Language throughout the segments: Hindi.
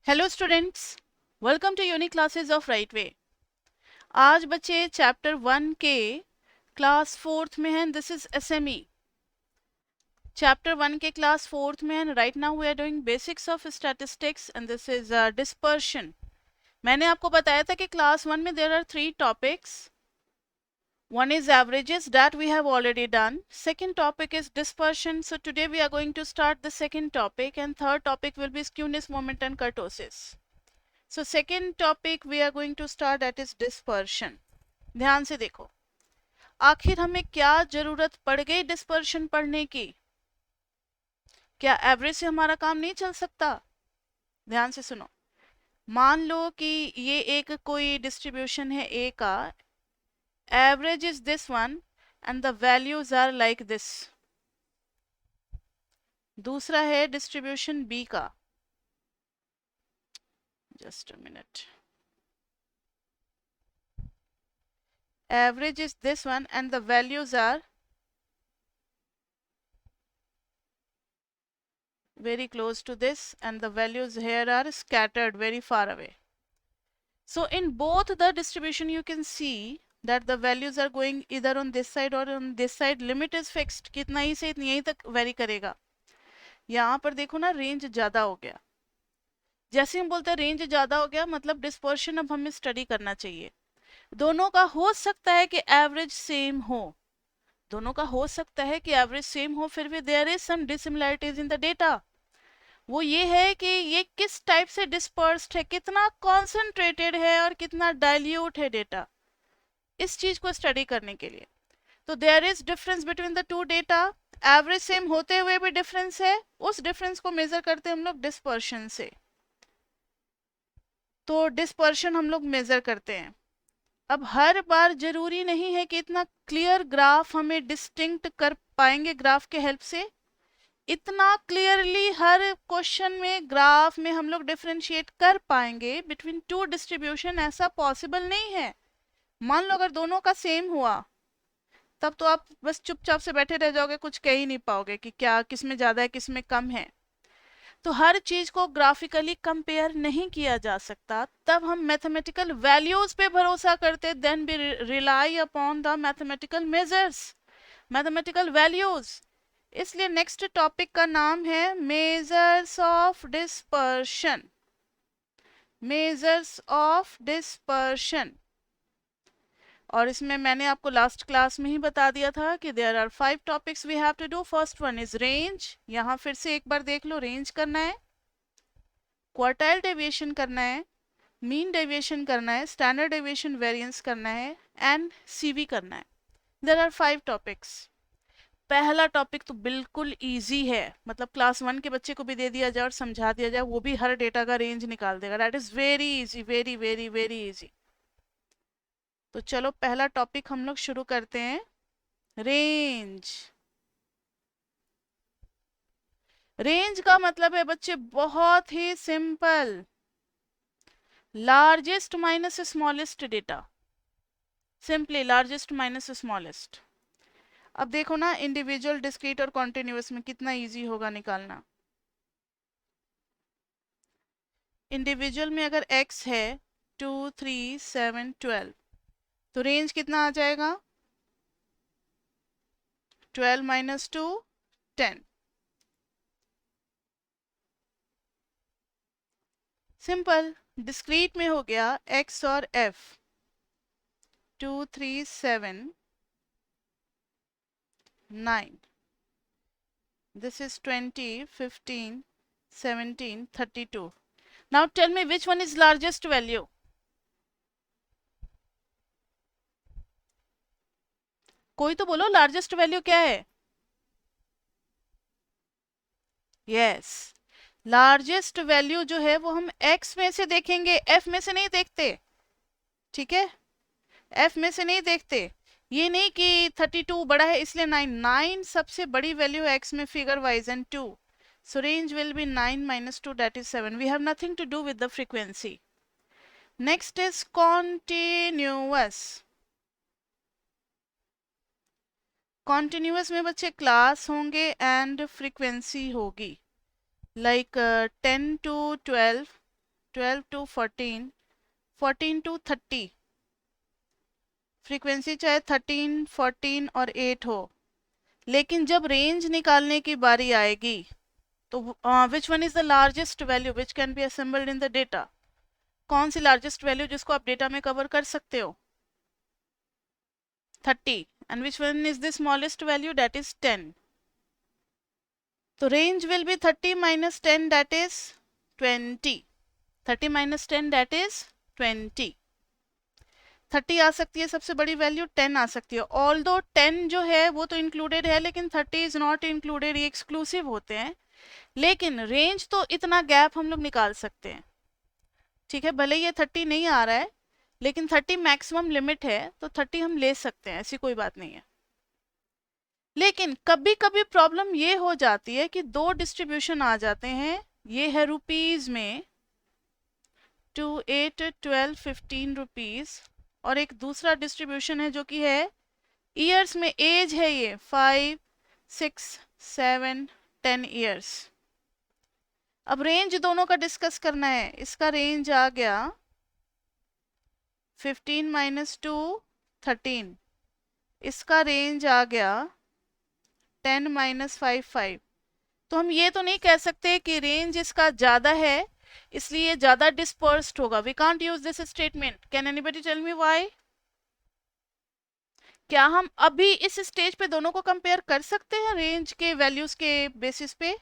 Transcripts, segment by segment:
Hello students, welcome to unique classes of right way. आज बच्चे चैप्टर 1 के क्लास 4th में हैं। दिस इज एसएमई चैप्टर 1 के क्लास 4th में हैं। Right now we are doing basics of statistics and this is dispersion. मैंने आपको बताया था कि क्लास 1 में there are 3 topics. One is averages, that we have already done. Second topic is dispersion. So today we are going to start the second topic, and third topic will be skewness, moment and kurtosis. So second topic we are going to start, that is dispersion. ध्यान से देखो, आखिर हमें क्या जरूरत पड़ गई डिस्पर्शन पढ़ने की? क्या एवरेज से हमारा काम नहीं चल सकता? ध्यान से सुनो। मान लो कि ये एक कोई डिस्ट्रीब्यूशन है ए का, average is this one and the values are like this. दूसरा है डिस्ट्रीब्यूशन बी का, just a minute. Average is this one and the values are very close to this and the values here are scattered very far away. So in both the distribution you can see that the values are going either on this side or on this side. Limit is fixed, कितना ही से यहीं तक वेरी करेगा. यहाँ पर देखो ना, रेंज ज्यादा हो गया. जैसे हम बोलते हैं रेंज ज्यादा हो गया, मतलब डिस्पर्शन अब हमें स्टडी करना चाहिए. दोनों का हो सकता है कि एवरेज सेम हो, दोनों का हो सकता है कि एवरेज सेम हो, फिर भी there is some dissimilarities in the data. वो ये है कि ये किस टाइप से डिस्पर्स्ड है, कितना कॉन्सेंट्रेटेड है और कितना डाइल्यूट है डेटा. इस चीज को स्टडी करने के लिए तो there is difference between the two data. Average same होते हुए भी डिफरेंस है, उस डिफरेंस को मेजर करते हैं हम लोग डिस्पर्शन से. तो डिस्पर्शन हम लोग मेजर करते हैं. अब हर बार जरूरी नहीं है कि इतना क्लियर ग्राफ हमें डिस्टिंक्ट कर पाएंगे ग्राफ के हेल्प से. इतना क्लियरली हर क्वेश्चन में ग्राफ में हम लोग डिफरेंशिएट कर पाएंगे बिटवीन टू डिस्ट्रीब्यूशन, ऐसा पॉसिबल नहीं है. मान लो अगर दोनों का सेम हुआ, तब तो आप बस चुपचाप से बैठे रह जाओगे, कुछ कह ही नहीं पाओगे कि क्या किस में ज्यादा है किस में कम है. तो हर चीज को ग्राफिकली कंपेयर नहीं किया जा सकता. तब हम मैथमेटिकल वैल्यूज पे भरोसा करते, then we rely upon the mathematical measures, mathematical values. इसलिए नेक्स्ट टॉपिक का नाम है measures of dispersion. Measures of dispersion. और इसमें मैंने आपको लास्ट क्लास में ही बता दिया था कि there are 5 topics we have to do. First one is range. यहां फिर से एक बार देख लो, रेंज करना है, क्वार्टाइल डेविएशन करना है, मीन डेविएशन करना है, स्टैंडर्ड डेविएशन वेरिएंस करना है एंड सीवी करना है. There are 5 topics. पहला टॉपिक तो बिल्कुल इजी है, मतलब क्लास 1 के बच्चे को भी दे दिया जाए और समझा दिया जाए, वो भी हर डेटा का रेंज निकाल देगा. That is very easy, very very very easy. तो चलो पहला टॉपिक हम लोग शुरू करते हैं, रेंज. रेंज का मतलब है बच्चे बहुत ही simple, largest minus smallest data. Simply largest minus smallest. अब देखो ना, इंडिविजुअल, डिस्क्रीट और कॉन्टिन्यूअस में कितना इजी होगा निकालना. इंडिविजुअल में अगर x है 2 3 7 12, तो रेंज कितना आ जाएगा? 12 माइनस 2 10. सिंपल. डिस्क्रीट में हो गया x और f 2 3 7 9. This is 20 15 17 32. Now tell me which one is largest value? कोई तो बोलो लार्जेस्ट वैल्यू क्या है? यस, लार्जेस्ट वैल्यू जो है वो हम x में से देखेंगे, f में से नहीं देखते. ठीक है, f में से नहीं देखते. ये नहीं कि 32 बड़ा है इसलिए 9. 9 सबसे बड़ी वैल्यू x में figure wise and 2. So range will be 9 minus 2, that is 7. We have nothing to do with the frequency. Next is continuous. Continuous में बच्चे क्लास होंगे एंड फ्रीक्वेंसी होगी. Like 10 to 12, 12 to 14, 14 to 30, frequency चाहे 13, 14 और 8 हो, लेकिन जब रेंज निकालने की बारी आएगी तो विच one is the largest value which can be assembled in the data, कौन सी लार्जेस्ट वैल्यू जिसको आप डेटा में कवर कर सकते हो? 30. And which one is the smallest value? That is 10. So range will be 30 minus 10, that is 20. 30 minus 10, that is 20. 30 आ सकती है सबसे बड़ी वैल्यू, 10 आ सकती है। ऑल दो 10 जो है वो तो इंक्लूडेड है, लेकिन 30 इज नॉट इंक्लूडेड, ये एक्सक्लूसिव होते हैं। लेकिन रेंज तो इतना गैप हम लोग निकाल सकते हैं, ठीक है। भले ये 30 नहीं आ रहा है, लेकिन 30 मैक्सिमम लिमिट है, तो 30 हम ले सकते हैं, ऐसी कोई बात नहीं है। लेकिन कभी कभी प्रॉब्लम ये हो जाती है कि दो डिस्ट्रीब्यूशन आ जाते हैं, ये है रुपीज में 2, 8, 12, 15 रुपीज, और एक दूसरा डिस्ट्रीब्यूशन है जो कि है ईयर्स में, एज है ये 5, 6, 7, 10 ईयर्स। अब रेंज दोनों का डिस्कस करना है। इसका रेंज आ गया 15 माइनस 2, 13। इसका रेंज आ गया 10 माइनस 5, 5। तो हम ये तो नहीं कह सकते कि रेंज इसका ज्यादा है इसलिए ज्यादा डिस्पर्स्ड होगा। We can't use this statement. Can anybody tell me why? क्या हम अभी इस स्टेज पे दोनों को कंपेयर कर सकते हैं रेंज के वैल्यूज के बेसिस पे?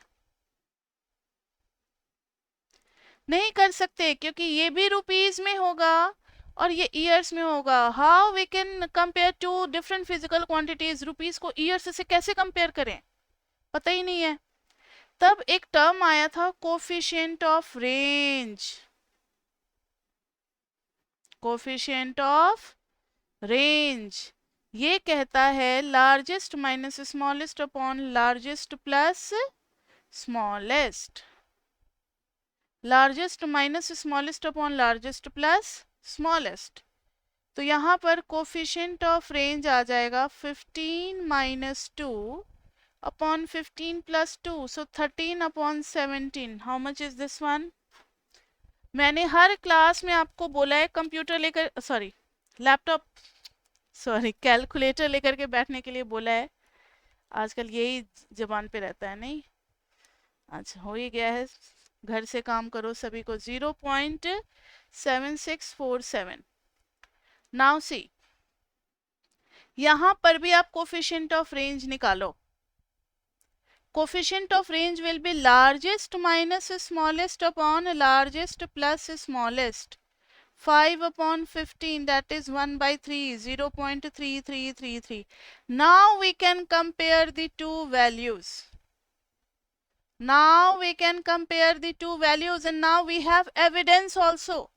नहीं कर सकते, क्योंकि ये भी रुपीज में होगा और ये ईयर्स में होगा। How we can compare two different physical quantities? Rupees को ईयर्स से कैसे कंपेयर करें, पता ही नहीं है। तब एक टर्म आया था coefficient of range. Coefficient of range ये कहता है largest minus smallest upon largest plus smallest, largest minus smallest upon largest plus smallest. तो यहाँ पर कोफिशिएंट ऑफ रेंज आ जाएगा 15 minus 2 upon 15 plus 2, so 13 upon 17। How much is this one? मैंने हर क्लास में आपको बोला है कंप्यूटर लेकर, सॉरी लैपटॉप, सॉरी कैलकुलेटर लेकर के बैठने के लिए बोला है। आजकल यही जबान पे रहता है, नहीं? अच्छा, हो ही गया है। घर से काम करो सभी को। 0.7647। नाउ सी, यहां पर भी आप कोफिशिएंट ऑफ रेंज निकालो। Coefficient of range will be largest minus smallest upon largest plus smallest. 5 upon 15, that is 1 by 3, 0.3333. Now we can compare the two values. Now we can compare the two values, and now we have evidence also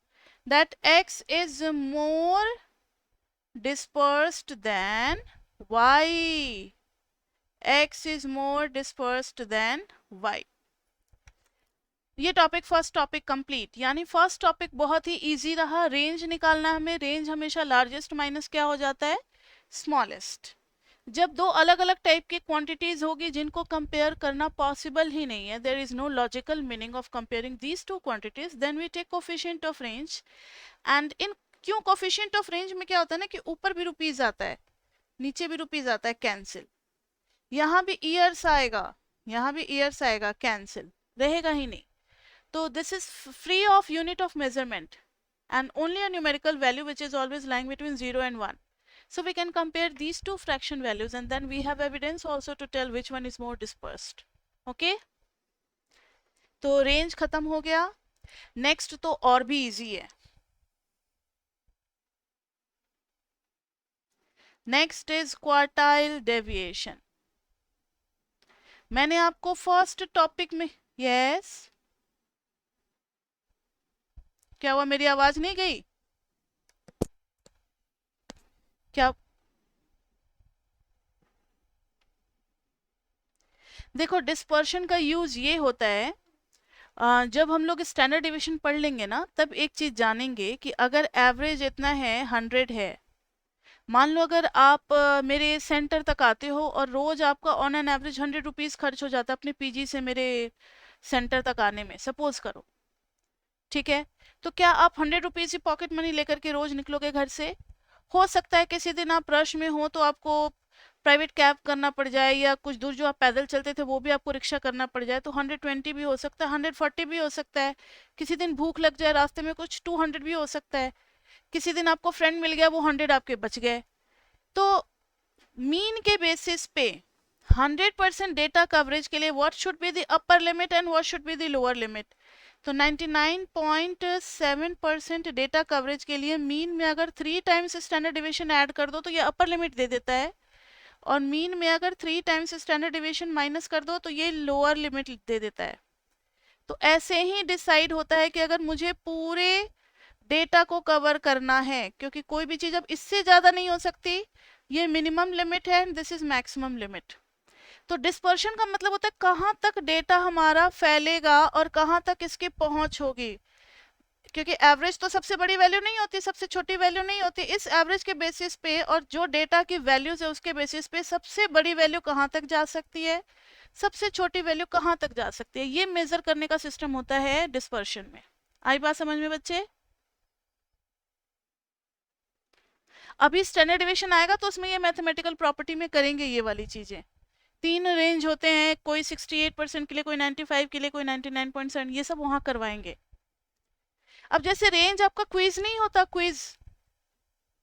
that x is more dispersed than y. X is more dispersed than y. ये टॉपिक फर्स्ट टॉपिक कंप्लीट। यानी फर्स्ट टॉपिक बहुत ही इजी रहा। रेंज निकालना हमें, रेंज हमेशा लार्जेस्ट माइनस क्या हो जाता है? स्मॉलेस्ट। जब दो अलग अलग टाइप की क्वांटिटीज होगी जिनको कंपेयर करना पॉसिबल ही नहीं है, there is no logical meaning of comparing these two quantities, then we take coefficient of range. And in क्यों कोफिशिएंट ऑफ रेंज में क्या होता है ना कि ऊपर भी रुपीज आता है, नीचे भी रुपीज आता है, कैंसिल। यहाँ भी ईयर्स आएगा, यहाँ भी ईयर्स आएगा, कैंसिल रहेगा ही नहीं। So this is free of unit of measurement and only a numerical value which is always lying between 0 and 1. So we can compare these two fraction values and then we have evidence also to tell which one is more dispersed. Okay? तो range खत्म हो गया। Next तो और भी easy है। Next is quartile deviation. मैंने आपको फर्स्ट टॉपिक में, yes, क्या हुआ? मेरी आवाज नहीं गई क्या? देखो, डिस्पर्शन का यूज ये होता है, जब हम लोग स्टैंडर्ड डिवीजन पढ़ लेंगे ना, तब एक चीज जानेंगे कि अगर एवरेज इतना है, 100 है, मान लो अगर आप मेरे सेंटर तक आते हो और रोज आपका ऑन एन एवरेज 100 रुपीज खर्च हो जाता है अपने पीजी से मेरे सेंटर तक आने में, सपोज करो, ठीक है, तो क्या आप 100 रुपीज़ ही पॉकेट मनी लेकर के रोज निकलोगे घर से? हो सकता है किसी दिन आप रश में हो तो आपको प्राइवेट कैब करना पड़ जाए, या कुछ दूर जो आप पैदल चलते थे वो भी आपको रिक्शा करना पड़ जाए, तो 120 भी हो सकता है, 140 भी हो सकता है। किसी दिन भूख लग जाए रास्ते में कुछ, 200 भी हो सकता है। किसी दिन आपको फ्रेंड मिल गया, वो 100 आपके बच गए। तो मीन के बेसिस पे 100% डेटा कवरेज के लिए what should be the upper limit and what should be the lower limit? तो 99.7% डेटा कवरेज के लिए मीन में अगर 3 टाइम्स स्टैंडर्ड डिविएशन ऐड कर दो तो ये अपर लिमिट दे देता है, और मीन में अगर 3 टाइम्स स्टैंडर्ड डिविएशन माइनस कर दो तो ये लोअर लिमिट दे देता है। तो ऐसे ही डिसाइड होता है कि अगर मुझे पूरे डेटा को कवर करना है, क्योंकि कोई भी चीज अब इससे ज्यादा नहीं हो सकती, ये मिनिमम लिमिट है and this is maximum limit. तो डिस्पर्शन का मतलब होता है कहाँ तक डेटा हमारा फैलेगा और कहाँ तक इसकी पहुंच होगी, क्योंकि एवरेज तो सबसे बड़ी वैल्यू नहीं होती, सबसे छोटी वैल्यू नहीं होती। इस एवरेज के बेसिस पे और जो डेटा की वैल्यूज है उसके बेसिस पे सबसे बड़ी वैल्यू कहाँ तक जा सकती है, सबसे छोटी वैल्यू कहाँ तक जा सकती है, ये मेजर करने का सिस्टम होता है डिस्पर्शन में। आई बात समझ में बच्चे? अभी स्टैंडर्ड डिविएशन आएगा तो उसमें ये मैथमेटिकल प्रॉपर्टी में करेंगे ये वाली चीजें। 3 रेंज होते हैं, कोई 68% के लिए, कोई 95 के लिए, कोई 99.7, ये सब वहां करवाएंगे। अब जैसे रेंज आपका क्विज नहीं होता, क्विज,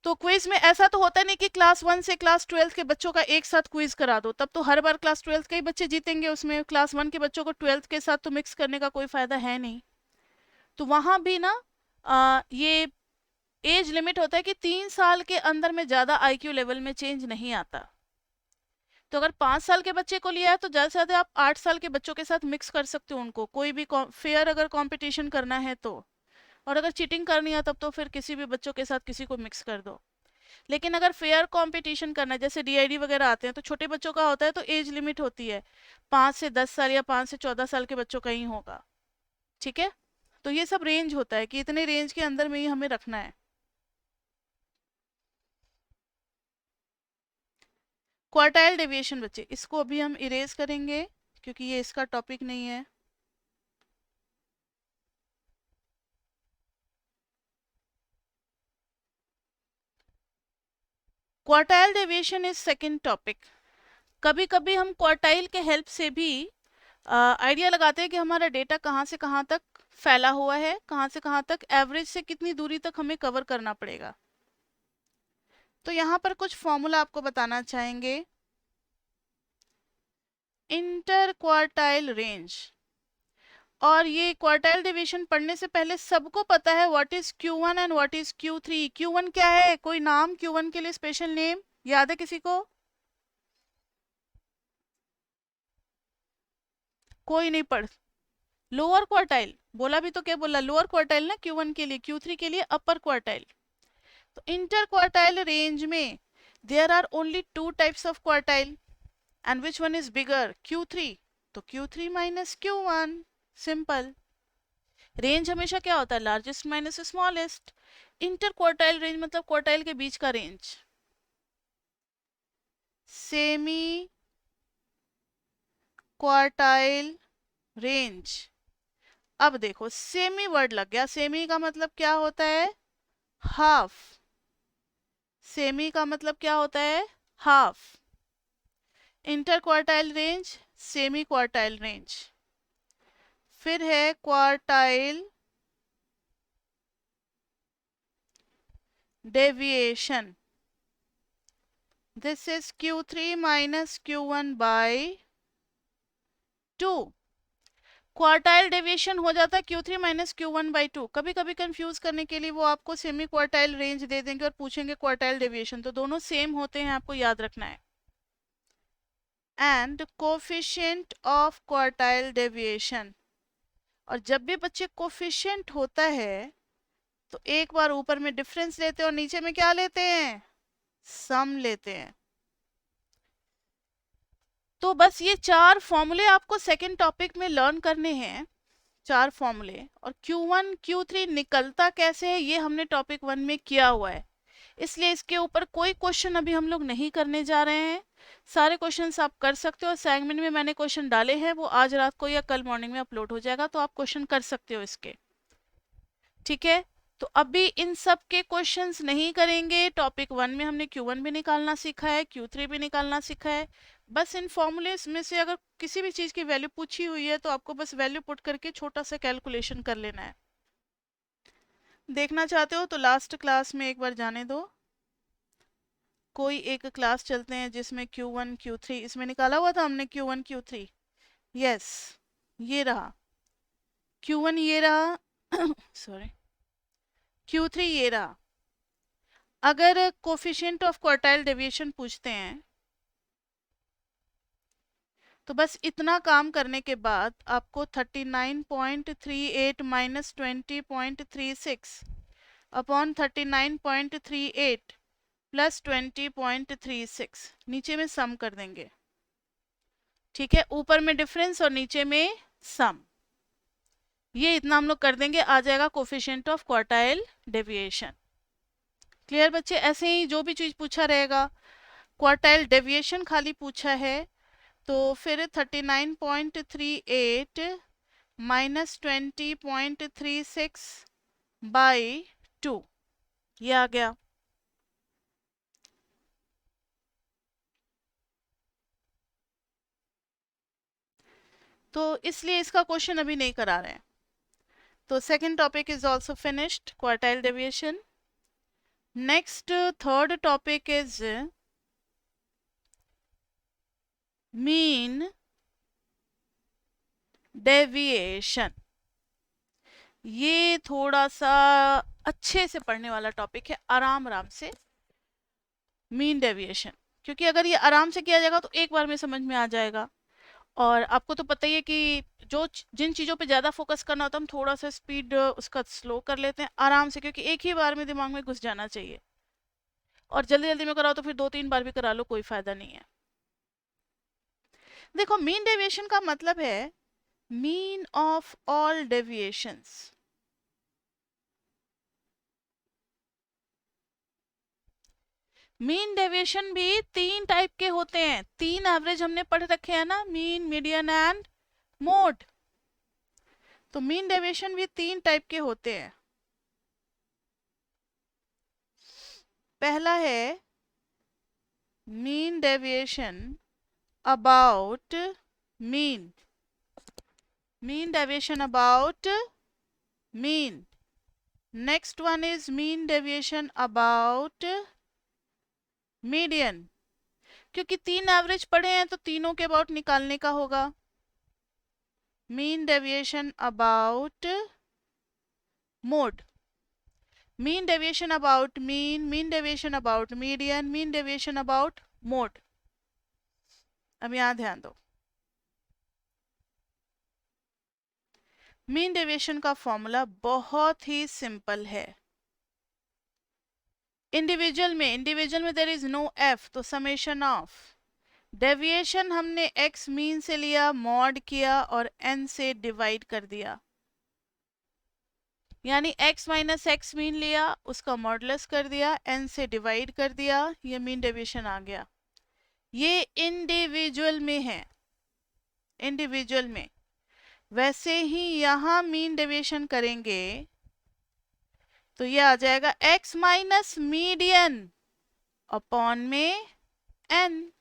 तो क्विज में ऐसा तो होता नहीं कि क्लास 1 से क्लास 12 के बच्चों का एक साथ क्विज करा दो, तब तो हर बार क्लास 12 के ही बच्चे जीतेंगे, उसमें क्लास 1 के बच्चों को 12 के साथ तो मिक्स करने का कोई फायदा है नहीं। तो वहां भी ना ये एज लिमिट होता है कि 3 साल के अंदर में ज्यादा आईक्यू लेवल में चेंज नहीं आता। तो अगर 5 साल के बच्चे को लिया है तो ज्यादा से ज्यादा आप 8 साल के बच्चों के साथ मिक्स कर सकते हो उनको, कोई भी फेयर अगर कंपटीशन करना है तो। और अगर चीटिंग करनी है तब तो फिर किसी भी बच्चों के साथ किसी को मिक्स कर दो। लेकिन अगर फेयर कंपटीशन करना है, जैसे डीआईडी वगैरह आते हैं, तो छोटे बच्चों का होता है तो एज लिमिट होती है 5 से 10 साल या 5 से 14 साल के बच्चों का ही होगा। ठीक है, तो ये सब रेंज होता है कि इतने रेंज के अंदर में ही हमें रखना है। क्वार्टाइल डेविएशन बच्चे, इसको अभी हम इरेज करेंगे क्योंकि ये इसका टॉपिक नहीं है। Quartile deviation is second topic. कभी कभी हम क्वार्टाइल के हेल्प से भी आइडिया लगाते हैं कि हमारा डेटा कहाँ से कहाँ तक फैला हुआ है, कहाँ से कहाँ तक, एवरेज से कितनी दूरी तक हमें कवर करना पड़ेगा। तो यहाँ पर कुछ फॉर्मूला आपको बताना चाहेंगे। इंटर क्वार्टाइल रेंज, और ये क्वार्टाइल डिवीजन पढ़ने से पहले सबको पता है what is Q1 and what is Q3। Q1 क्या है, कोई नाम Q1 के लिए स्पेशल नेम याद है किसी को? कोई नहीं पढ़, लोअर क्वार्टाइल बोला भी तो क्या बोला, लोअर क्वार्टाइल ना Q1 के लिए, Q3 के लिए अपर क्वार्टाइल। तो इंटर क्वार्टाइल रेंज में there are only 2 types of quartile and which one is bigger, Q3, तो Q3 minus Q1, simple. Range हमेशा क्या होता है, largest minus smallest. Inter quartile range मतलब क्वार्टाइल के बीच का रेंज। सेमी क्वार्टाइल रेंज, अब देखो सेमी वर्ड लग गया, सेमी का मतलब क्या होता है, हाफ। सेमी का मतलब क्या होता है, half. Inter quartile range, semi quartile range. फिर है quartile deviation, this is Q3 minus Q1 by 2। Quartile deviation हो जाता है Q3 माइनस Q1 बाई 2। कभी कभी कंफ्यूज करने के लिए वो आपको सेमी क्वार्टाइल रेंज दे देंगे और पूछेंगे क्वार्टाइल डेविएशन, तो दोनों सेम होते हैं, आपको याद रखना है। And coefficient of quartile deviation, और जब भी बच्चे कोफिशिएंट होता है तो एक बार ऊपर में डिफरेंस लेते हैं और नीचे में क्या लेते हैं, सम लेते हैं। तो बस ये 4 फॉर्मूले आपको सेकंड टॉपिक में लर्न करने हैं, 4 फॉर्मूले। और Q1 Q3 निकलता कैसे है ये हमने टॉपिक 1 में किया हुआ है, इसलिए इसके ऊपर कोई क्वेश्चन अभी हम लोग नहीं करने जा रहे हैं। सारे क्वेश्चंस आप कर सकते हो, असाइनमेंट में मैंने क्वेश्चन डाले हैं, वो आज रात को या कल मॉर्निंग में अपलोड हो जाएगा, तो आप क्वेश्चन कर सकते हो इसके। ठीक है, तो अभी इन सब के क्वेश्चंस नहीं करेंगे। टॉपिक 1 में हमने Q1 भी निकालना सीखा है, Q3 भी निकालना सीखा है। बस इन फॉर्मूलेस में से अगर किसी भी चीज की वैल्यू पूछी हुई है तो आपको बस वैल्यू पुट करके छोटा सा कैलकुलेशन कर लेना है। देखना चाहते हो तो लास्ट क्लास में एक बार जाने दो, कोई एक क्लास चलते हैं जिसमें Q1 Q3 इसमें निकाला हुआ था हमने, Q1 Q3। यस, ये रहा Q1, ये रहा सॉरी, Q3 ये रहा। अगर कोफिशिएंट ऑफ क्वार्टाइल डेविएशन पूछते हैं तो बस इतना काम करने के बाद आपको 39.38 माइनस 20.36 अपॉन 39.38 प्लस 20.36 नीचे में सम कर देंगे। ठीक है, ऊपर में डिफरेंस और नीचे में सम, ये इतना हम लोग कर देंगे, आ जाएगा coefficient of quartile deviation. Clear बच्चे? ऐसे ही जो भी चीज पूछा रहेगा, क्वार्टाइल डेविएशन खाली पूछा है तो फिर 39.38 माइनस 20.36 बाई 2, ये आ गया। तो इसलिए इसका क्वेश्चन अभी नहीं करा रहे हैं। तो second topic is also finished, quartile deviation. Next third topic is mean deviation. ये थोड़ा सा अच्छे से पढ़ने वाला टॉपिक है, आराम आराम से। मीन डेविएशन, क्योंकि अगर ये आराम से किया जाएगा तो एक बार में समझ में आ जाएगा। और आपको तो पता ही है कि जिन चीज़ों पे ज़्यादा फोकस करना होता है हम थोड़ा सा स्पीड उसका स्लो कर लेते हैं आराम से, क्योंकि एक ही बार में दिमाग में घुस जाना चाहिए। और जल्दी जल्दी में कराओ तो फिर 2-3 बार भी करा लो, कोई फायदा नहीं है। देखो, मीन डेविएशन का मतलब है mean of all deviations. Mean deviation भी 3 टाइप के होते हैं। 3 एवरेज हमने पढ़ रखे हैं ना, मीन, मीडियन एंड मोड। तो मीन डेविएशन भी 3 टाइप के होते हैं। पहला है mean deviation about mean, mean deviation about mean. Next one is mean deviation about median, क्योंकि 3 एवरेज पढ़े हैं तो तीनों के अबाउट निकालने का होगा। Mean deviation about mode, mean deviation about mean, mean deviation about median, mean deviation about mode. अब यहां ध्यान दो, मीन डेविएशन का फॉर्मूला बहुत ही सिंपल है। इंडिविजुअल में देयर इज नो एफ, तो समेशन ऑफ डेविएशन हमने एक्स मीन से लिया, मॉड किया और एन से डिवाइड कर दिया, यानी x माइनस एक्स मीन लिया, उसका मॉडुलस कर दिया, n से डिवाइड कर दिया, ये मीन डेविएशन आ गया। ये इंडिविजुअल में है, इंडिविजुअल में। वैसे ही यहां मीन डेविएशन करेंगे तो ये आ जाएगा x माइनस मीडियन अपॉन में n।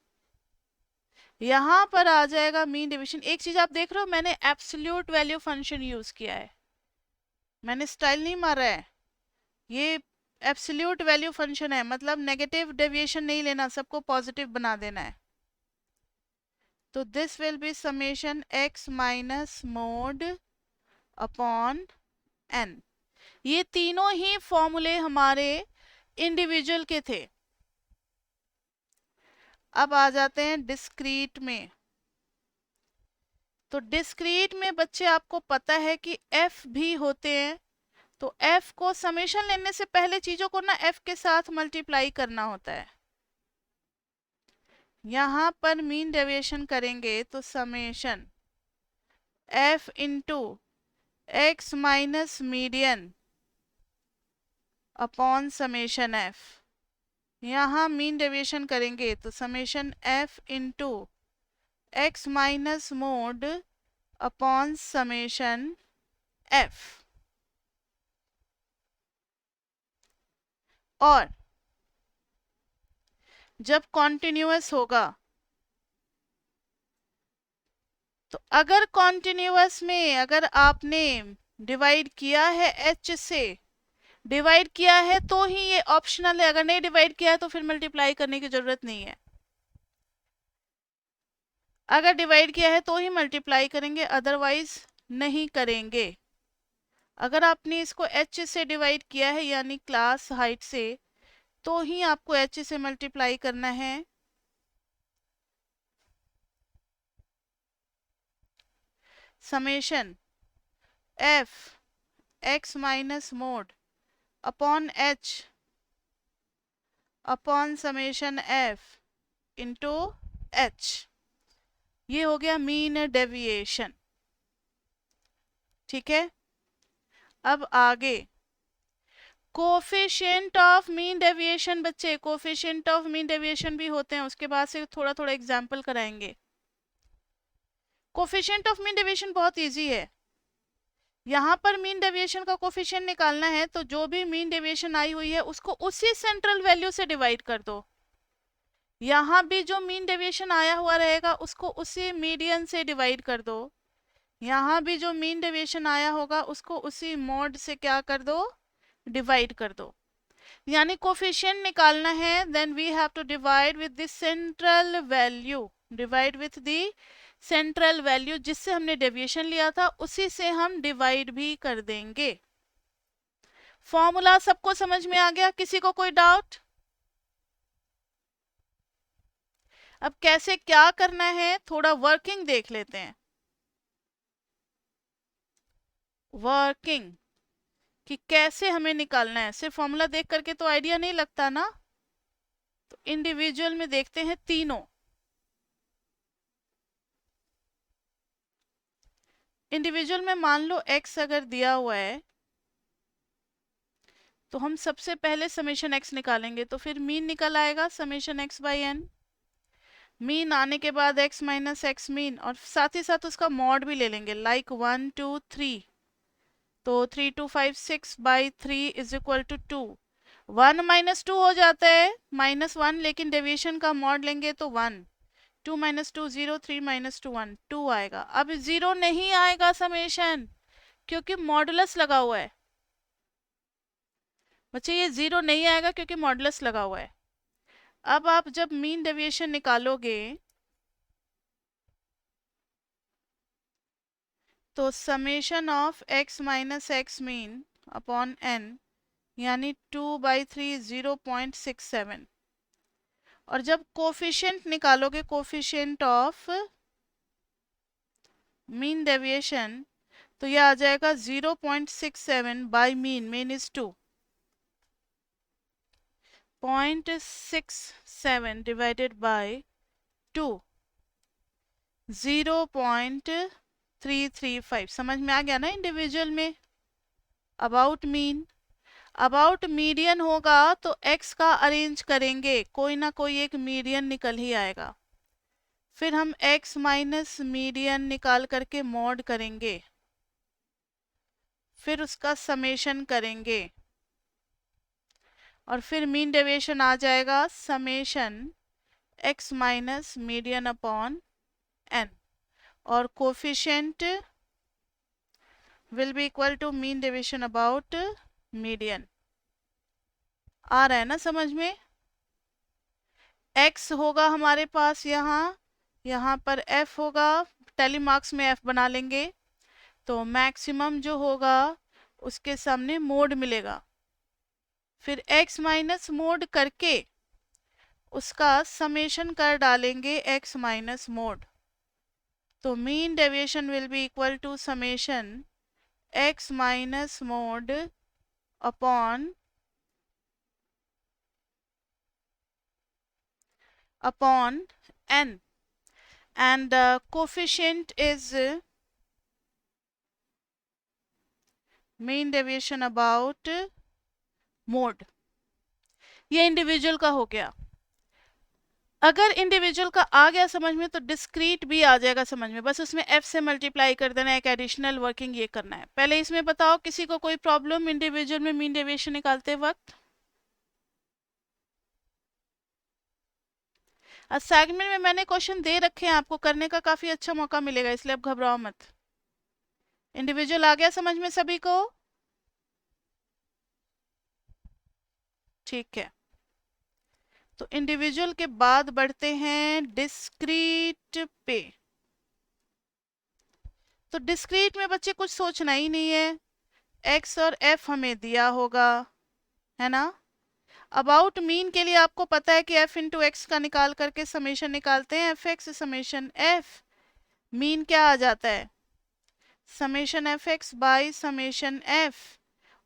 यहां पर आ जाएगा मीन डेविएशन। एक चीज आप देख रहे हो, मैंने एब्सोल्यूट वैल्यू फंक्शन यूज किया है, मैंने स्टाइल नहीं मारा है। ये एब्सोल्यूट वैल्यू फंक्शन है, मतलब नेगेटिव डेविएशन नहीं लेना, सबको पॉजिटिव बना देना है। तो this will be summation x minus mode upon n। ये तीनों ही फॉर्मूले हमारे इंडिविजुअल के थे। अब आ जाते हैं डिस्क्रीट में। तो डिस्क्रीट में बच्चे आपको पता है कि f भी होते हैं, तो f को समेशन लेने से पहले चीजों को ना f के साथ मल्टीप्लाई करना होता है। यहां पर मीन डेविएशन करेंगे तो summation f into x minus median upon summation f। यहां मीन डेविएशन करेंगे तो summation f into x minus mode upon summation f। और जब कॉन्टिन्यूअस होगा तो अगर कॉन्टिन्यूअस में अगर आपने डिवाइड किया है h से, डिवाइड किया है तो ही ये ऑप्शनल है, अगर नहीं डिवाइड किया है तो फिर मल्टीप्लाई करने की जरूरत नहीं है। अगर डिवाइड किया है तो ही मल्टीप्लाई करेंगे, अदरवाइज नहीं करेंगे। अगर आपने इसको h से डिवाइड किया है यानी क्लास हाइट से, तो ही आपको h से मल्टीप्लाई करना है। Summation f x minus mode upon h upon summation f into h, ये हो गया मीन डेविएशन। ठीक है, अब आगे कोफिशिएंट ऑफ मीन डेविएशन। बच्चे कोफिशिएंट ऑफ मीन डेविएशन भी होते हैं, उसके बाद से थोड़ा थोड़ा एग्जाम्पल कराएंगे। कोफिशिएंट ऑफ मीन डेविएशन बहुत इजी है। यहाँ पर मीन डेविएशन का कोफिशिएंट निकालना है तो जो भी मीन डेविएशन आई हुई है उसको उसी सेंट्रल वैल्यू से डिवाइड कर दो। यहाँ भी जो मीन डेविएशन आया हुआ रहेगा उसको उसी मीडियन से डिवाइड कर दो। यहाँ भी जो मीन डेविएशन आया होगा उसको उसी मोड से क्या कर दो, डिवाइड कर दो। यानी कोफिशिएंट निकालना है, then we have to divide with the central value, divide with the central value जिससे हमने डेविएशन लिया था उसी से हम डिवाइड भी कर देंगे। फॉर्मूला सबको समझ में आ गया? किसी को कोई डाउट? अब कैसे क्या करना है थोड़ा वर्किंग देख लेते हैं। वर्किंग कि कैसे हमें निकालना है, सिर्फ फॉर्मूला देख करके तो आइडिया नहीं लगता ना, तो इंडिविजुअल में देखते हैं तीनों। इंडिविजुअल में मान लो x अगर दिया हुआ है तो हम सबसे पहले समेशन x निकालेंगे, तो फिर मीन निकल आएगा summation x by n. Mean आने के बाद x माइनस एक्स मीन, और साथ ही साथ उसका मॉड भी ले लेंगे, लाइक 1 2 3, तो 3 2 5 6 by 3 is equal to 2। 1 minus 2 हो जाता है -1, लेकिन डेविएशन का मॉड लेंगे तो 1। 2 माइनस 2 0, 3 माइनस 2 1, 2 आएगा। अब 0 नहीं आएगा समेशन, क्योंकि मॉडुलस लगा हुआ है। बच्चे ये 0 नहीं आएगा क्योंकि मॉडुलस लगा हुआ है। अब आप जब मीन डेविएशन निकालोगे तो summation of x minus x mean upon n यानी 2 बाई 3 0.67, और जब कोफिशिएंट निकालोगे कोफिशिएंट ऑफ मीन डेविएशन तो यह आ जाएगा 0.67 by mean, mean is 2, 0.67 divided by 2, 0.335। समझ में आ गया ना इंडिविजुअल में? अबाउट मीन, अबाउट मीडियन होगा तो x का अरेंज करेंगे, कोई ना कोई एक मीडियन निकल ही आएगा। फिर हम x माइनस मीडियन निकाल करके मॉड करेंगे, फिर उसका समेशन करेंगे, और फिर मीन डेविएशन आ जाएगा summation x minus median upon n, और coefficient will be equal to mean deviation about median. आ रहा है ना समझ में? x होगा हमारे पास यहाँ पर f होगा, टैली मार्क्स में f बना लेंगे, तो मैक्सिमम जो होगा उसके सामने मोड मिलेगा, फिर x माइनस मोड करके उसका समेशन कर डालेंगे x माइनस मोड, तो mean deviation will be equal to summation x minus mode upon n, and coefficient is mean deviation about mode। ये इंडिविजुअल का हो गया। अगर इंडिविजुअल का आ गया समझ में तो डिस्क्रीट भी आ जाएगा समझ में, बस उसमें f से मल्टीप्लाई कर देना है, एक एडिशनल वर्किंग ये करना है। पहले इसमें बताओ किसी को कोई प्रॉब्लम इंडिविजुअल में मीन डेविएशन निकालते वक्त? असाइनमेंट में मैंने क्वेश्चन दे रखे हैं, आपको करने का काफी अच्छा मौका मिलेगा, इसलिए आप घबराओ मत। इंडिविजुअल आ गया समझ में सभी को? ठीक है, तो इंडिविजुअल के बाद बढ़ते हैं डिस्क्रीट पे। तो डिस्क्रीट में बच्चे कुछ सोचना ही नहीं है, एक्स और एफ हमें दिया होगा, है ना। अबाउट मीन के लिए आपको पता है कि एफ इंटू एक्स का निकाल करके समेशन निकालते हैं, F x summation F. Mean क्या आ जाता है, summation F x by summation F.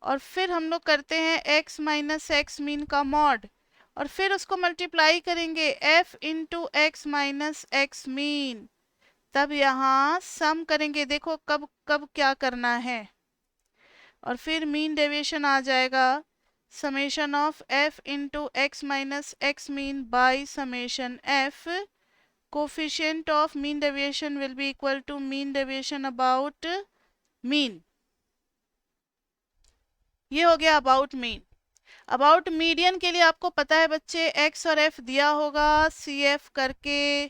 और फिर हम लोग करते हैं एक्स माइनस एक्स मीन का मॉड, और फिर उसको मल्टीप्लाई करेंगे F into x minus x mean. तब यहाँ सम करेंगे, देखो कब कब क्या करना है, और फिर मीन डेविएशन आ जाएगा summation of f into x minus x mean by summation f. Coefficient of mean deviation will be equal to mean deviation about mean. ये हो गया अबाउट मीन। अबाउट मीडियन के लिए आपको पता है बच्चे, एक्स और एफ दिया होगा, सी एफ करके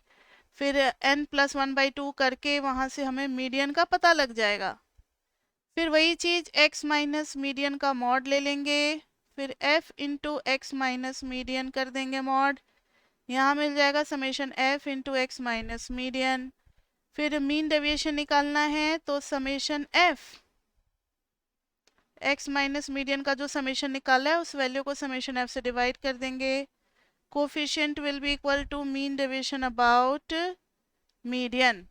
फिर n प्लस 1/2 करके वहां से हमें मीडियन का पता लग जाएगा। फिर वही चीज x माइनस मीडियन का मॉड ले लेंगे, फिर f into x minus median कर देंगे मॉड, यहाँ मिल जाएगा summation f into x minus median. फिर मीन डेविएशन निकालना है तो summation f x minus median का जो समेशन निकाला है उस वैल्यू को समेशन f से डिवाइड कर देंगे। Coefficient will be equal to mean deviation about median.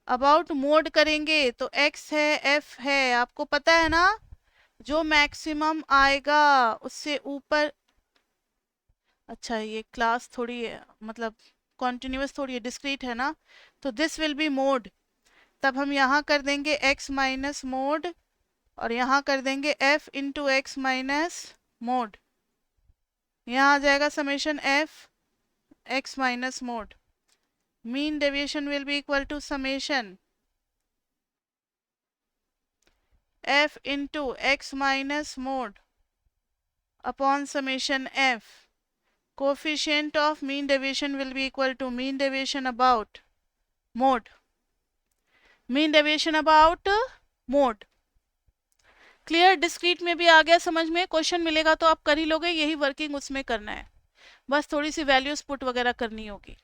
About mode करेंगे तो x है f है, आपको पता है ना, जो मैक्सिमम आएगा उससे ऊपर। अच्छा ये क्लास थोड़ी है, मतलब कॉन्टिन्यूस थोड़ी है, डिस्क्रीट है ना, तो दिस विल बी मोड। तब हम यहाँ कर देंगे x माइनस मोड, और यहाँ कर देंगे f into x minus mode, यहाँ आ जाएगा summation f x minus mode. Mean deviation will be equal to summation f into x minus mode upon summation f। Coefficient of mean deviation will be equal to mean deviation about mode, mean deviation about mode. Clear? Discrete में भी आ गया समझ में, क्वेश्चन मिलेगा तो आप कर ही लोगे, यही वर्किंग उसमें करना है, बस थोड़ी सी वैल्यूज पुट वगैरह करनी होगी।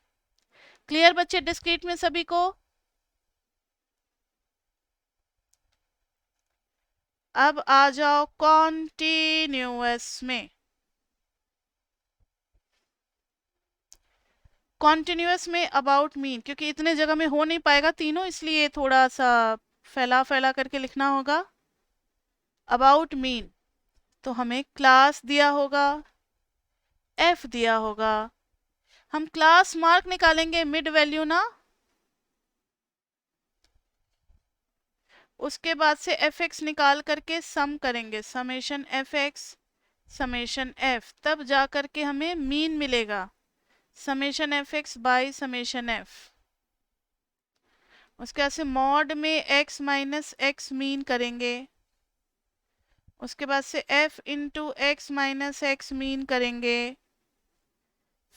क्लियर बच्चे डिस्क्रीट में सभी को? अब आ जाओ कॉन्टिन्यूअस में। कॉन्टिन्यूअस में अबाउट मीन, क्योंकि इतने जगह में हो नहीं पाएगा तीनों, इसलिए थोड़ा सा फैला फैला करके लिखना होगा। अबाउट मीन तो हमें क्लास दिया होगा, f दिया होगा, हम क्लास मार्क निकालेंगे मिड वैल्यू ना, उसके बाद से fx निकाल करके सम करेंगे, समेशन fx समेशन f, तब जा करके हमें मीन मिलेगा, summation fx by summation f। उसके बाद से मॉड में x माइनस एक्स मीन करेंगे, उसके बाद से f into x minus x mean करेंगे,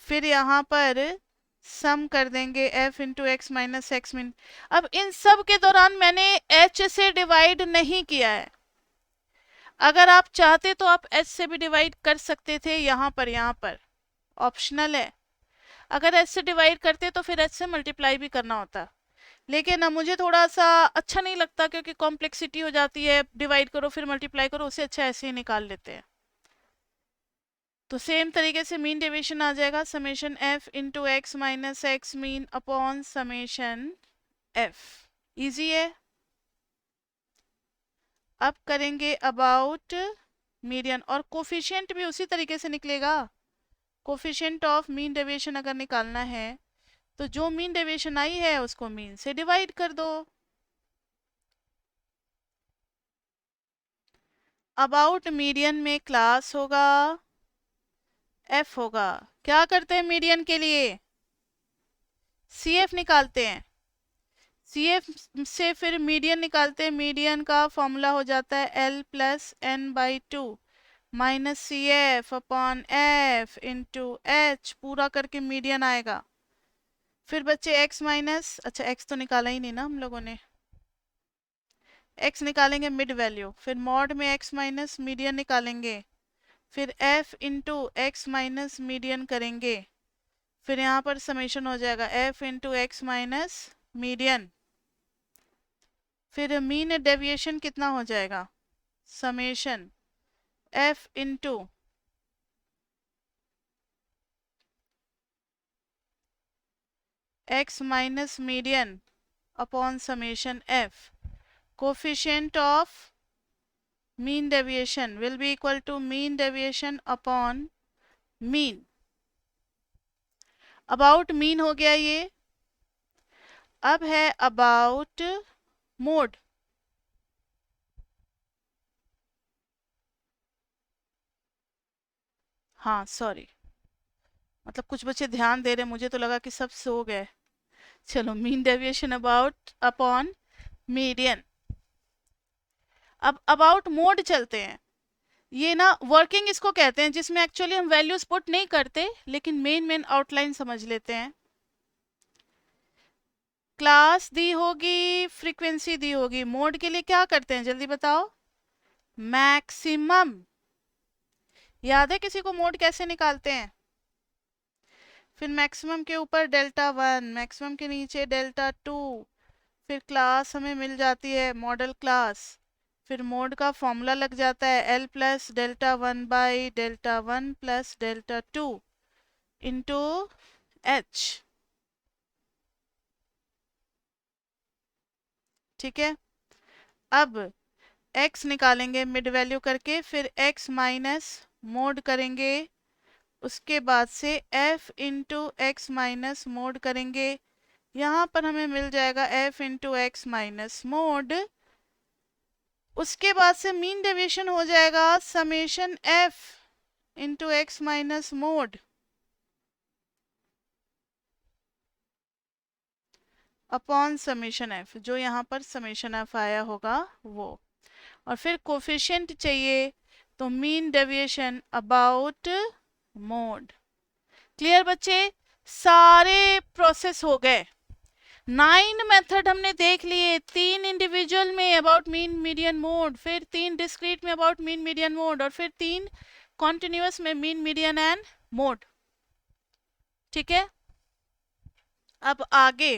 फिर यहाँ पर सम कर देंगे f into x minus x mean. अब इन सब के दौरान मैंने h से डिवाइड नहीं किया है, अगर आप चाहते तो आप h से भी डिवाइड कर सकते थे, यहाँ पर ऑप्शनल है। अगर h से डिवाइड करते तो फिर h से मल्टीप्लाई भी करना होता, लेकिन अब मुझे थोड़ा सा अच्छा नहीं लगता, क्योंकि कॉम्प्लेक्सिटी हो जाती है, डिवाइड करो फिर मल्टीप्लाई करो, उससे अच्छा ऐसे ही निकाल लेते हैं। तो सेम तरीके से मीन डेविएशन आ जाएगा, summation f into x minus x mean upon summation f। Easy है। अब करेंगे अबाउट मीडियन, और कोफिशिएंट भी उसी तरीके से निकलेगा। कोफिशिएंट ऑफ मीन डेविएशन अगर निकालना है तो जो मीन डेविएशन आई है उसको मीन से डिवाइड कर दो। अबाउट मीडियन में क्लास होगा, f होगा, क्या करते हैं मीडियन के लिए, CF निकालते हैं, CF से फिर मीडियन निकालते हैं, मीडियन का फॉर्मूला हो जाता है L plus n by 2 minus c f upon f into h पूरा करके मीडियन आएगा। फिर बच्चे x माइनस, अच्छा x तो निकाला ही नहीं ना हम लोगों ने, x निकालेंगे मिड वैल्यू, फिर मॉड में x माइनस मीडियन निकालेंगे, फिर f into x minus median करेंगे, फिर यहाँ पर समेशन हो जाएगा f into x minus median, फिर मीन डेविएशन कितना हो जाएगा, summation f into x minus median upon summation f, coefficient of mean deviation will be equal to mean deviation upon mean। about mean हो गया ये, अब है about mode। हाँ सॉरी, मतलब कुछ बच्चे ध्यान दे रहे, मुझे तो लगा कि सब सो गए। चलो mean deviation about upon median। अब about mode चलते हैं। ये ना वर्किंग इसको कहते हैं जिसमें एक्चुअली हम वैल्यूज पुट नहीं करते लेकिन मेन आउटलाइन समझ लेते हैं। क्लास दी होगी, फ्रीक्वेंसी दी होगी, मोड के लिए क्या करते हैं जल्दी बताओ, मैक्सिमम। याद है किसी को मोड कैसे निकालते हैं, फिर मैक्सिमम के ऊपर डेल्टा 1, मैक्सिमम के नीचे डेल्टा 2, फिर क्लास हमें मिल जाती है मॉडल क्लास, फिर मोड का फॉर्मूला लग जाता है L plus delta 1 by delta 1 plus delta 2 into H. ठीक है, अब x निकालेंगे मिड वैल्यू करके, फिर x माइनस मोड करेंगे, उसके बाद से f into x minus mode करेंगे, यहाँ पर हमें मिल जाएगा f into x minus mode. उसके बाद से मीन डेविएशन हो जाएगा summation f into x minus mode upon summation f, जो यहाँ पर समेशन f आया होगा वो, और फिर कोफिशिएंट चाहिए तो mean deviation about mode. Clear बच्चे, सारे प्रोसेस हो गए। 9 मेथड हमने देख लिए, 3 इंडिविजुअल में अबाउट मीन मीडियन मोड, फिर 3 डिस्क्रीट में अबाउट मीन मीडियन मोड, और फिर 3 कॉन्टिन्यूअस में मीन मीडियन एंड मोड। ठीक है, अब आगे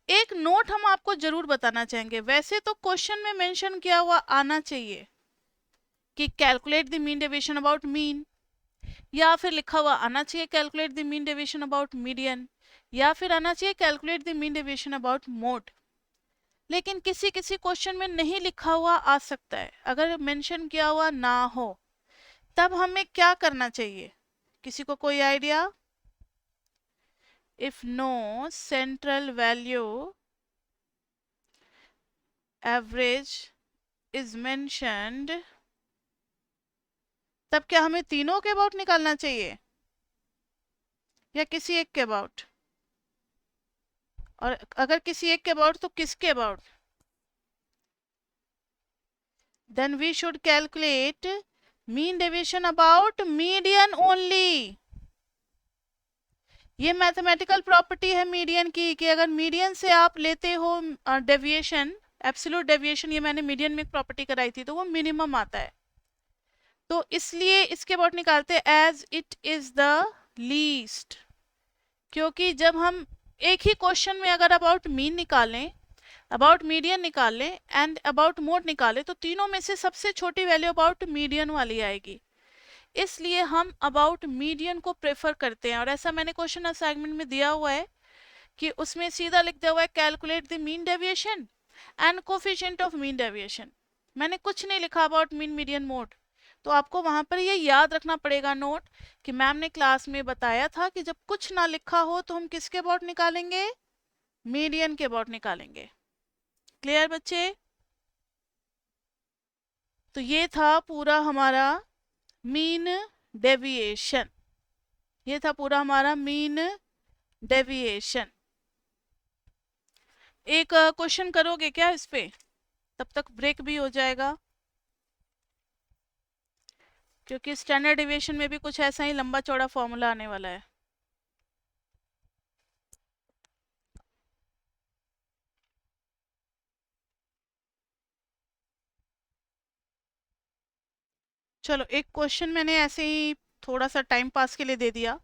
एक नोट हम आपको जरूर बताना चाहेंगे। वैसे तो क्वेश्चन में मेंशन किया हुआ आना चाहिए कि calculate the mean deviation about mean, या फिर लिखा हुआ आना चाहिए calculate the mean deviation about median, या फिर आना चाहिए calculate the mean deviation about mode. लेकिन किसी किसी क्वेश्चन में नहीं लिखा हुआ आ सकता है, अगर मेंशन किया हुआ ना हो तब हमें क्या करना चाहिए, किसी को कोई idea? if no central value average is mentioned, तब क्या हमें तीनों के अबाउट निकालना चाहिए या किसी एक के अबाउट? और अगर किसी एक के अबाउट तो किसके about? Then we should calculate mean deviation about median only. ये मैथमेटिकल प्रॉपर्टी है मीडियन की कि अगर मीडियन से आप लेते हो डेविएशन, एब्सोल्यूट डेविएशन, ये मैंने मीडियन में एक प्रॉपर्टी कराई थी, तो वो मिनिमम आता है, तो इसलिए इसके अबाउट निकालते हैं as it is the least. क्योंकि जब हम एक ही क्वेश्चन में अगर अबाउट मीन निकालें, अबाउट मीडियन निकालें एंड अबाउट मोड निकालें, तो तीनों में से सबसे छोटी वैल्यू अबाउट मीडियन वाली आएगी, इसलिए हम अबाउट मीडियन को प्रेफर करते हैं। और ऐसा मैंने क्वेश्चन असाइनमेंट में दिया हुआ है कि उसमें सीधा लिख दिया हुआ है calculate the mean deviation and coefficient of mean deviation, मैंने कुछ नहीं लिखा अबाउट मीन मीडियन मोड। तो आपको वहां पर ये याद रखना पड़ेगा नोट कि मैम ने क्लास में बताया था कि जब कुछ ना लिखा हो तो हम किसके अबाउट निकालेंगे, मीडियन के अबाउट निकालेंगे। क्लियर बच्चे? तो ये था पूरा हमारा मीन डेविएशन, ये था पूरा हमारा मीन डेविएशन। एक क्वेश्चन करोगे क्या इस पे, तब तक ब्रेक भी हो जाएगा। क्योंकि स्टैंडर्ड डेविएशन में भी कुछ ऐसा ही लंबा चौड़ा फॉर्मूला आने वाला है। चलो एक क्वेश्चन मैंने ऐसे ही थोड़ा सा टाइम पास के लिए दे दिया,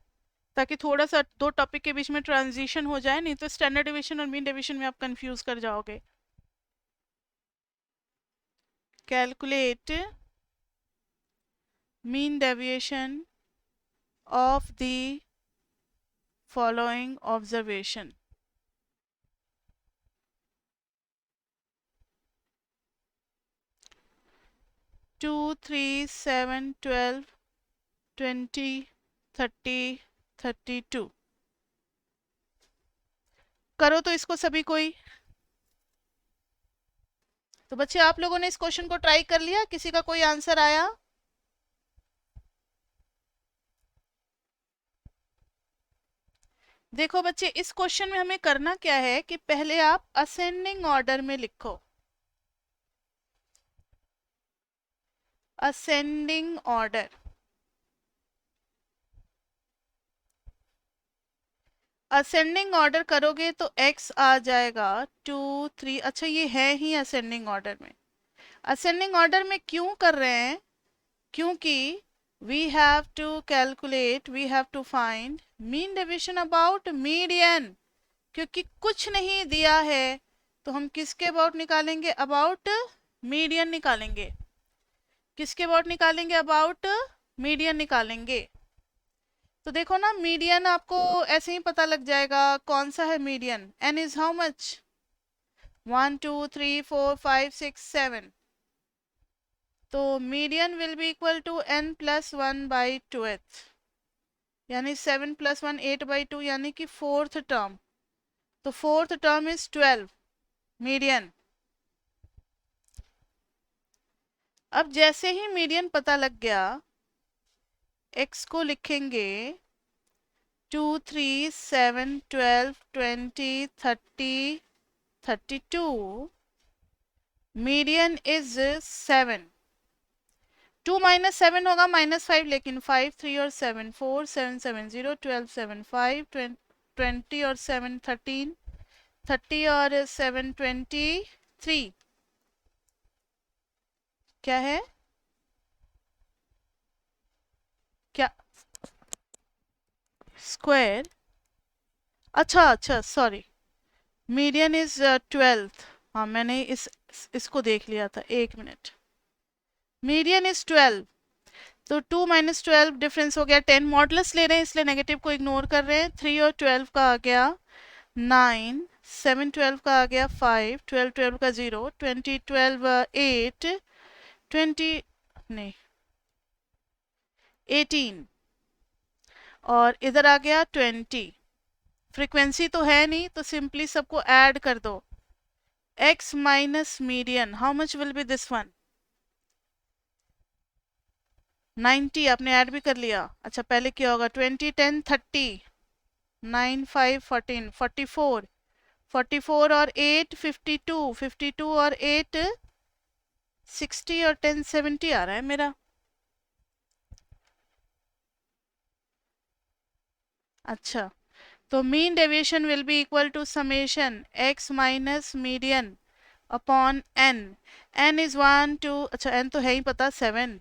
ताकि थोड़ा सा दो टॉपिक के बीच में ट्रांजिशन हो जाए, नहीं तो स्टैंडर्ड डिवीजन और मीन डिवीजन में आप कंफ्यूज कर जाओगे। Calculate mean deviation of the following observation. Two, 3, 7, 12, 20, 30, 32। करो तो इसको सभी कोई। तो बच्चे आप लोगों ने इस क्वेश्चन को ट्राई कर लिया, किसी का कोई आंसर आया? देखो बच्चे, इस क्वेश्चन में हमें करना क्या है कि पहले आप असेंडिंग ऑर्डर में लिखो। Ascending order. असेंडिंग ऑर्डर करोगे तो x आ जाएगा 2, 3। अच्छा ये है ही असेंडिंग ऑर्डर में। असेंडिंग ऑर्डर में क्यों कर रहे हैं? क्योंकि we have to calculate, we have to find mean deviation about median। क्योंकि कुछ नहीं दिया है तो हम किसके अबाउट निकालेंगे? अबाउट मीडियन निकालेंगे। किसके अबाउट निकालेंगे? अबाउट मीडियन निकालेंगे। तो देखो ना, मीडियन आपको ऐसे ही पता लग जाएगा कौन सा है median. n is how much? 1, 2, 3, 4, 5, 6, 7। तो median will be equal to n plus 1/2, यानी 7 प्लस 1 8/2, यानी कि फोर्थ टर्म। तो फोर्थ टर्म इज 12 मीडियन। अब जैसे ही मीडियन पता लग गया, x को लिखेंगे 2, 3, 7, 12, 20, 30, 32। Median is 7। 2 माइनस 7 होगा -5, लेकिन 5, 3 और 7 4, 7 7 0, 12 7 5, 20 और 7 13, 30 और 7 23। क्या है? क्या? स्क्वायर। अच्छा अच्छा, सॉरी, मीडियन इज 12। हाँ मैंने इसको देख लिया था, एक मिनट। मीडियन इज 12, तो 2 माइनस 12 डिफरेंस हो गया 10। मॉडुलस ले रहे हैं इसलिए नेगेटिव को इग्नोर कर रहे हैं। 3 और 12 का आ गया 9, 7 12 का आ गया 5, 12 12 का 0, 20 12 8, 20 नहीं 18, और इधर आ गया 20। फ्रीक्वेंसी तो है नहीं, तो सिंपली सबको ऐड कर दो। x minus median, how much will be this one? 90। आपने ऐड भी कर लिया। अच्छा पहले क्या होगा? 20 10 30, 9 5 14, 44, 44 और 8 52, 52 और 8 60 और 10 70 आ रहा है मेरा। अच्छा, तो mean deviation will be equal to summation x minus median upon n। n is 1 2, अच्छा n तो है ही पता, 7,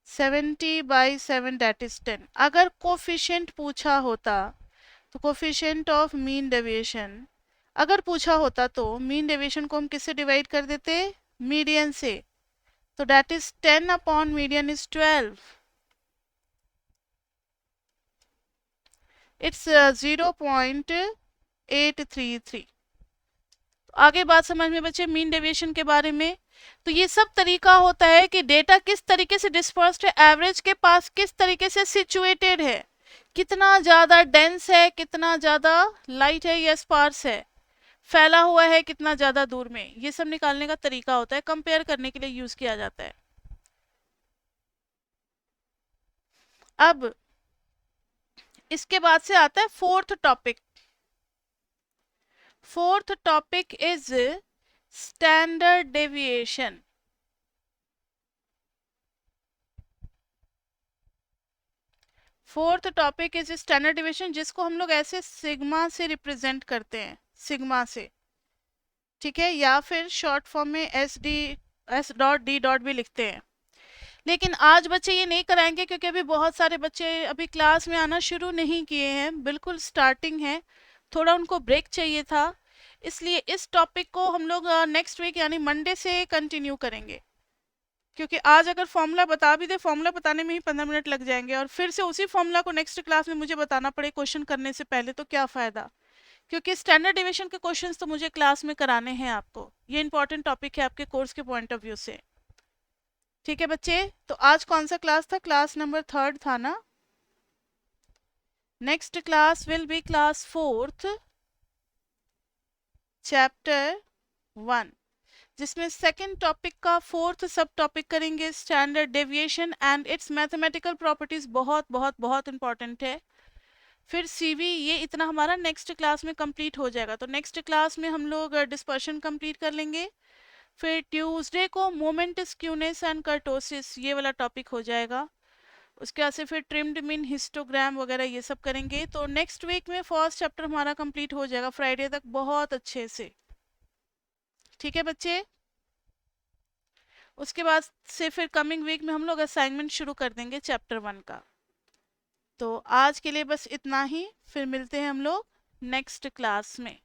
70/7 दैट इज 10। अगर कोफिशिएंट पूछा होता तो कोफिशिएंट ऑफ मीन डेविएशन अगर पूछा होता तो मीन डेविएशन को हम किससे डिवाइड कर देते? मीडियन से। तो that is 10 upon median is 12। It's 0.833। आगे बात समझ में बच्चे मीन डेविएशन के बारे में। तो ये सब तरीका होता है कि डेटा किस तरीके से डिस्पर्स्ड है, एवरेज के पास किस तरीके से सिचुएटेड है, कितना ज्यादा डेंस है, कितना ज्यादा लाइट है या स्पार्स है, फैला हुआ है कितना ज्यादा दूर में, ये सब निकालने का तरीका होता है, कंपेयर करने के लिए यूज किया जाता है। अब इसके बाद से आता है fourth topic. Fourth topic is standard deviation. Fourth topic is standard division, जिसको हम लोग ऐसे सिग्मा से रिप्रेजेंट करते हैं, सिग्मा से, ठीक है, या फिर शॉर्ट फॉर्म में S.D भी लिखते हैं। लेकिन आज बच्चे ये नहीं कराएंगे क्योंकि अभी बहुत सारे बच्चे अभी क्लास में आना शुरू नहीं किए हैं, बिल्कुल स्टार्टिंग है, थोड़ा उनको ब्रेक चाहिए था, इसलिए इस टॉपिक को हम लोग नेक्स्ट वीक यानी मंडे से कंटिन्यू करेंगे। क्योंकि आज अगर फॉर्मूला बता भी दे, फॉर्मूला बताने में ही 15 मिनट लग जाएंगे और फिर से उसी फॉर्मूला को नेक्स्ट क्लास में मुझे बताना पड़े क्वेश्चन करने से पहले, तो क्या फ़ायदा। क्योंकि स्टैंडर्ड डिविजन के क्वेश्चंस तो मुझे क्लास में कराने हैं आपको, ये इंपॉर्टेंट टॉपिक है आपके कोर्स के पॉइंट ऑफ व्यू से। ठीक है बच्चे, तो आज कौन सा क्लास था, क्लास नंबर 3 था ना। Next class will be class 4th chapter 1, जिसमें सेकंड टॉपिक का 4th सब टॉपिक करेंगे standard deviation and it's mathematical properties. बहुत बहुत बहुत इंपॉर्टेंट है। फिर सीवी, ये इतना हमारा नेक्स्ट क्लास में कंप्लीट हो जाएगा, तो नेक्स्ट क्लास में हम लोग डिस्पर्शन कंप्लीट कर लेंगे। फिर ट्यूसडे को मोमेंट स्क्यूनेस एंड कर्टोसिस, ये वाला टॉपिक हो जाएगा। उसके बाद से फिर ट्रिम्ड मीन हिस्टोग्राम वगैरह ये सब करेंगे। तो नेक्स्ट वीक में फर्स्ट चैप्टर हमारा कंप्लीट हो जाएगा फ्राइडे तक बहुत अच्छे से। ठीक है बच्चे, उसके बाद से फिर कमिंग वीक में हम लोग असाइनमेंट शुरू कर देंगे चैप्टर 1 का। तो आज के लिए बस इतना ही, फिर मिलते हैं हम लोग नेक्स्ट क्लास में।